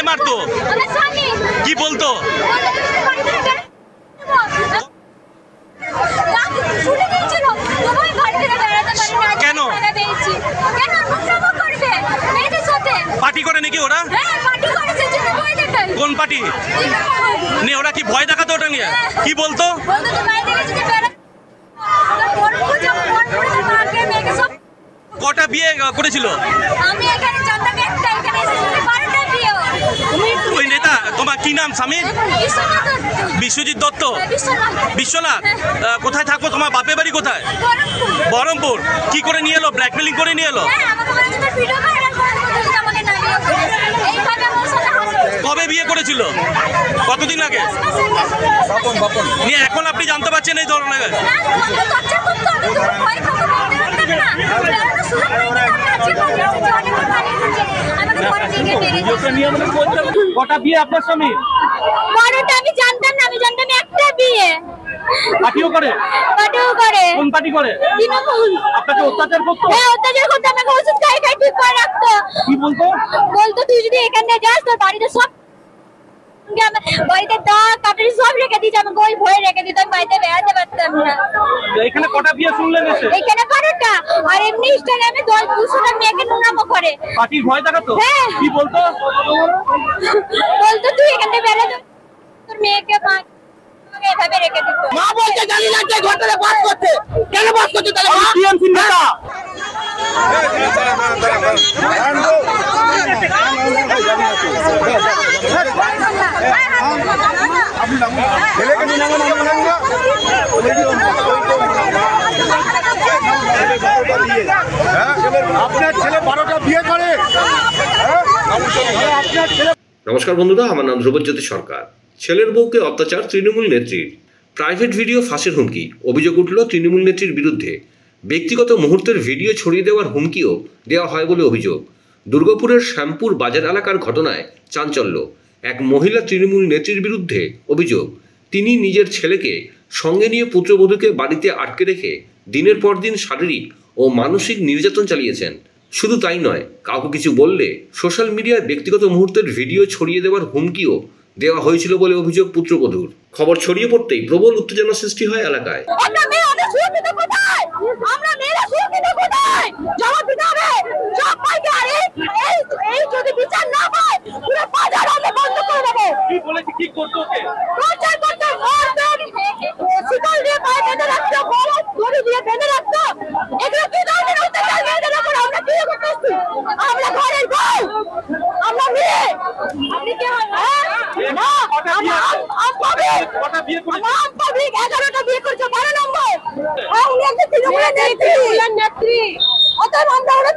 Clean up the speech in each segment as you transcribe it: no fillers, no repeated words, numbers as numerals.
মারতো? কি বলতো? কেন পার্টি করে নাকি ওরা? কোন পার্টি নিয়ে? ওরা কি ভয় দেখাতো ওটা নিয়ে? কি বলতো? কটা বিয়ে করেছিল ওই নেতা? তোমার কি নাম? স্বামী বিশ্বজিৎ দত্ত। বিশ্বনাথ। কোথায় থাকবো? তোমার বাপের বাড়ি কোথায়? বহরমপুর। কি করে নিয়ে এলো? ব্ল্যাকমেলিং করে নিয়ে এলো? কবে বিয়ে করেছিল? কতদিন আগে? নিয়ে এখন আপনি জানতে পারছেন এই ধরনের? কটা বিয়ে আপনার স্বামী? আমি জানতাম না, আমি জানতাম একটা বিয়ে। পার্টিও করে? পার্টিও করে। কোন পার্টি করে? তৃণমূল। আপনাকে অত্যাচার করতো? হ্যাঁ, অত্যাচার করতো। আমাকে ওষুধ খাই খাই ঠিক করে রাখতো। কি বলতো? বলতো তুই যদি এখানে যাস তোর বাড়িতে সব বাড়িতে দাগ কাটারি সব রেখে দিয়েছে। আমাকে ওই ভয় রেখে দিত, আমি বাড়িতে বেড়াতে পারতাম না। এখানে কটা বিয়ে শুনলেন? এখানে 12টা। আর এমনি ইনস্টাগ্রামে 10-12টা মেয়েকে নোংরামো করে। পার্টির ভয় দেখাতো? হ্যাঁ। কি বলতো? বলতো তুই এখানে বেড়াতে তোর মেয়েকে এভাবে রেখে দিত। মা বলছে জানি না যে ঘরটাতে বাস করছে, কেন বাস করছে তাহলে? মা টিএমসি নেতা। আপনার ছেলে 12টা বিয়ে করে? নমস্কার বন্ধুরা, আমার নাম ধ্রুবজ্যোতি সরকার। ছেলের বউকে অত্যাচার তৃণমূল নেত্রীর। প্রাইভেট ভিডিও ফাঁসের হুমকি। অভিযোগ উঠল তৃণমূল নেত্রীর বিরুদ্ধে। ব্যক্তিগত মুহূর্তের ভিডিও ছড়িয়ে দেওয়ার হুমকিও দেওয়া হয় বলে অভিযোগ। দুর্গাপুরের শ্যামপুর বাজার এলাকার ঘটনায় চাঞ্চল্য। এক মহিলা তৃণমূল নেত্রীর বিরুদ্ধে অভিযোগ, তিনি নিজের ছেলেকে সঙ্গে নিয়ে পুত্রবধূকে বাড়িতে আটকে রেখে দিনের পর দিন শারীরিক ও মানসিক নির্যাতন চালিয়েছেন। শুধু তাই নয়, কাউকে কিছু বললে সোশ্যাল মিডিয়ায় ব্যক্তিগত মুহূর্তের ভিডিও ছড়িয়ে দেওয়ার হুমকিও দেওয়া হয়েছিল বলে অভিযোগ পুত্রবধূর। খবর ছড়িয়ে পড়তেই প্রবল উত্তেজনা সৃষ্টি হয় এলাকায়।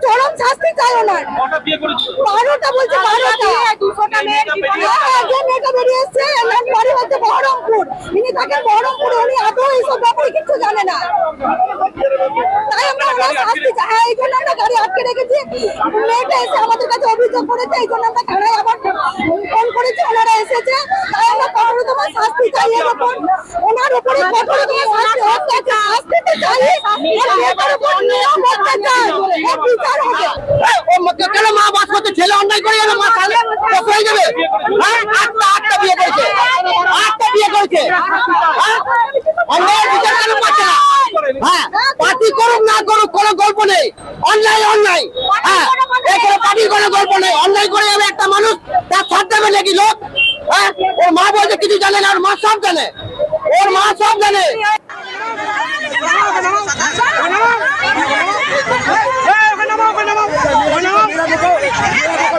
চরম শাস্তি চাই ওনার। 12টা বলছে, 12টা মেয়েটা বেরিয়ে এসছে। বাড়ি হচ্ছে বহরমপুর, ইনি থাকেন বহরমপুর। উনি আদৌ এইসব ব্যাপারে কিছু জানে না, তাই আমরা ওনার শাস্তি চাই। হ্যাঁ, এই জন্য আমরা গাড়ি আটকে রেখেছি। মেয়েটা এসে আমাদের কাছে অভিযোগ করেছে, এই জন্য আমরা থানায় আবার ফোন করেছি। ওনারা এসেছে, তাই আমরা কঠোরতম শাস্তি চাই। এর উপর ওনার উপরে কঠোরতম শাস্তি হচ্ছে, শাস্তিতে চাই। মেয়েটার উপর নিয়ম হতে চাই, বিচার হবে। কেন মা বাস করছে? ছেলে অন্যায় করে গেলে মা তাহলে হয়ে যাবে? আটটা বিয়ে করেছে, 8টা বিয়ে করেছে। অন্যায় বিচার কেন পাচ্ছে না? হ্যাঁ, পার্টি করুক না করুক কোনো গল্প নেই। অন্যায় অন্যায়। হ্যাঁ, এখানে পার্টির কোনো গল্প নেই। অন্যায় করে যাবে একটা মানুষ, তার ছাড় দেবে নাকি লোক? হ্যাঁ, ওর মা বলছে কিছু জানে না, ওর মা সব জানে, ওর মা সব জানে।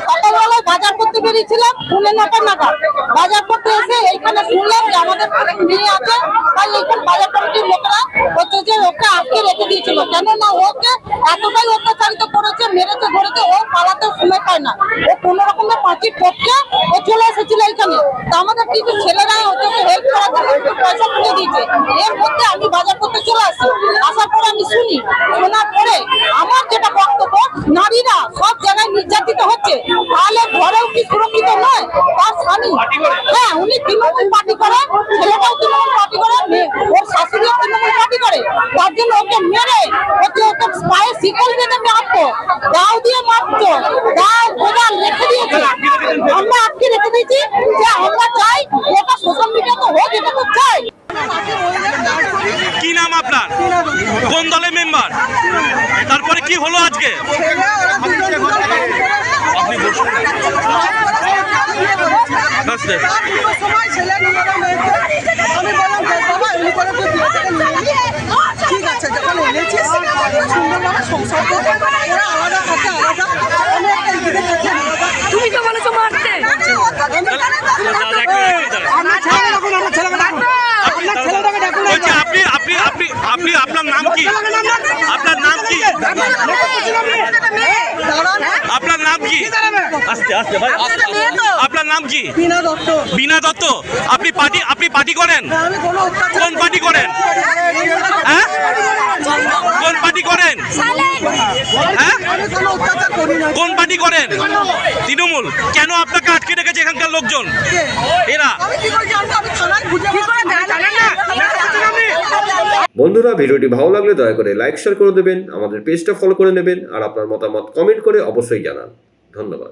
সকালবেলায় বাজার করতে বেরিয়েছিলাম, 9:30 নাগাদ। বাজার করতে এসে এইখানে শুনলাম যে আমাদের মেয়ে আছে, তাই এইখানে বাজার কমিটির লোকেরা হচ্ছে যে ওকে আটকে রেখে দিয়েছিল। কেননা ওকে এতটাই অত্যাচারিত করেছে, মেরেছে ধরেছে, ও পালাতে সময় পায় না। ও কোনো রকমের পাঁচি টপকে ও চলে এসেছিল এইখানে। তা আমাদের কিছু ছেলেরা ওকে হেল্প করার জন্য একটু পয়সা তুলে দিয়েছে। এর মধ্যে আমি বাজার করতে চলে আসি। আসার পরে আমি শুনি, শোনার পরে আমার যেটা বক্তব্য, নারীরা সব জায়গায় নির্যাতিত হচ্ছে, তাহলে ঘরেও কি সুরক্ষিত নয়? তার স্বামী, হ্যাঁ, উনি তৃণমূল পার্টি করে, ছেলেটাও তৃণমূল পার্টি করে, ওর শাশুড়িও তৃণমূল পার্টি করে। তার জন্য ওকে মেরে ওকে পায়ে শিকল বেঁধে মারতো, দাও দিয়ে মারতো, দাও কোদাল রেখে দিয়েছে। আমরা আটকে রেখে আপনাদের? সময় ছেলে নিয়ে হয়েছে, আমি বললাম বাবা এমনি করে তুই বিয়ে থেকে নিয়ে নিবি। ঠিক আছে, যখন এনেছিস সুন্দরভাবে সংসার করে ওরা আলাদা থাকে আলাদা, আমি একটা এদিকে থাকি আলাদা। তুমি তো বলেছো মারতে বলছি আপনি আপনার নাম কি? আপনার নাম কি? আপনার নাম কি? আস্তে আস্তে ভাই, আপনার নাম কি? বিনা দত্ত। বিনা দত্ত। আপনি পার্টি করেন? আমি কোনো অত্যাচার কোন পার্টি করেন? হ্যাঁ, কোন পার্টি করেন? হ্যাঁ, আমি কোনো অত্যাচার করি না। কোন পার্টি করেন? তৃণমূল। কেন আপনাকে আটকে রেখেছে এখানকার লোকজন? এরা আমি কি করে জানবো? আমি থানায় খুঁজে জানেন না। বন্ধুরা, ভিডিওটি ভালো লাগলে দয়া করে লাইক শেয়ার করে দেবেন, আমাদের পেজটা ফলো করে নেবেন আর আপনার মতামত কমেন্ট করে অবশ্যই জানান। ধন্যবাদ।